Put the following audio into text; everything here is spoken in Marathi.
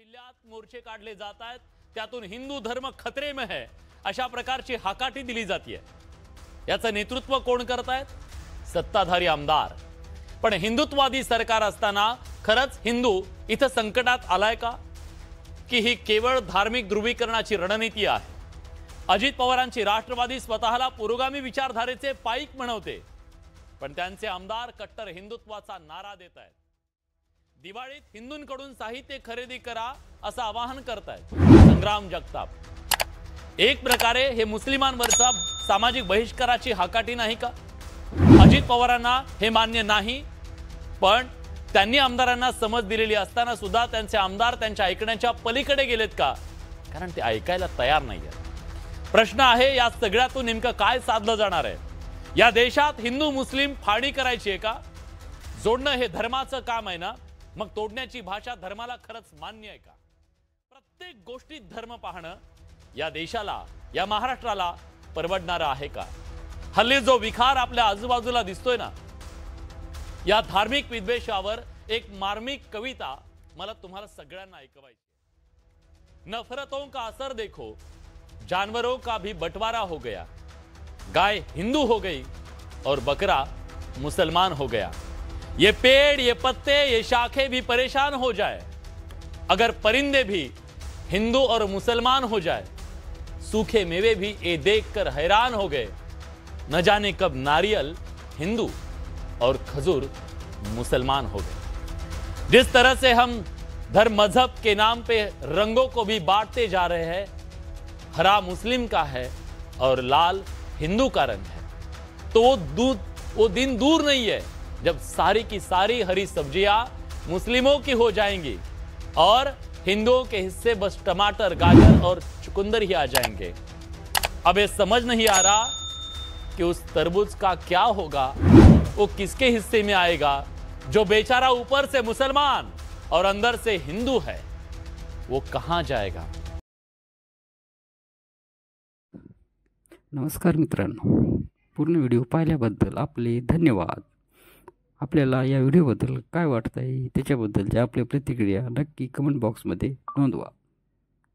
जिल्ह्यात मोर्चे काढले जात आहेत, त्यातून हिंदू धर्म खतरे में है अशा प्रकारची हाकाटी दिली जाते। याचं नेतृत्व कोण करतायत? सत्ताधारी आमदार। पण हिंदुत्ववादी सरकार असताना खरंच हिंदू इथं संकटात आलाय का, की ही केवळ धार्मिक ध्रुवीकरणाची रणनीती आहे? अजित पवारांची राष्ट्रवादी स्वतःला पुरोगामी विचारधारेचे पाईक म्हणवते, पण त्यांचे आमदार कट्टर हिंदुत्वाचा नारा देत आहेत। दिवाळीत हिंदूंकडून साहित्य खरेदी करा असं आवाहन करतायत संग्राम जगताप। एक प्रकारे हे मुस्लिमांवरचा सामाजिक बहिष्काराची हाकाटी नाही का? अजित पवारांना हे मान्य नाही, पण त्यांनी आमदारांना समज दिलेली असताना सुद्धा त्यांचे आमदार त्यांच्या ऐकण्याच्या पलीकडे गेलेत का? कारण ते ऐकायला तयार नाहीयेत। प्रश्न आहे, या सगळ्यातून नेमकं काय साधलं जाणार आहे? या देशात हिंदू मुस्लिम फाडी करायची आहे का? जोडणं हे धर्माचं काम आहे ना, मग तोडण्याची भाषा धर्माला खरंच मान्य आहे का? प्रत्येक गोष्टीत धर्म पाहणं या देशाला, या महाराष्ट्राला परवडणारं आहे का? हल्ली जो विखार आपल्या आजूबाजूला दिसतोय ना, या धार्मिक विद्वेषावर एक मार्मिक कविता मला तुम्हाला सगळ्यांना ऐकवायची। नफरतों का असर देखो, जानवरों का भी बंटवारा हो गया, गाय हिंदू हो गई और बकरा मुसलमान हो गया। ये पेड़, ये पत्ते, ये शाखें भी परेशान हो जाए, अगर परिंदे भी हिंदू और मुसलमान हो जाए। सूखे मेवे भी ये देखकर हैरान हो गए, न जाने कब नारियल हिंदू और खजूर मुसलमान हो गए। जिस तरह से हम धर्म मजहब के नाम पे रंगों को भी बांटते जा रहे हैं, हरा मुस्लिम का है और लाल हिंदू का रंग है, तो वो दिन दूर नहीं है जब सारी की सारी हरी सब्जियां मुस्लिमों की हो जाएंगी और हिंदुओं के हिस्से बस टमाटर, गाजर और चुकंदर ही आ जाएंगे। अब ये समझ नहीं आ रहा कि उस तरबूज का क्या होगा, वो किसके हिस्से में आएगा? जो बेचारा ऊपर से मुसलमान और अंदर से हिंदू है, वो कहां जाएगा? नमस्कार मित्रांनो, पूर्ण व्हिडिओ पाहिल्याबद्दल आपले धन्यवाद। आपल्याला या व्हिडिओबद्दल काय वाटतंय त्याच्याबद्दलच्या आपल्या प्रतिक्रिया नक्की कमेंट बॉक्समध्ये नोंदवा।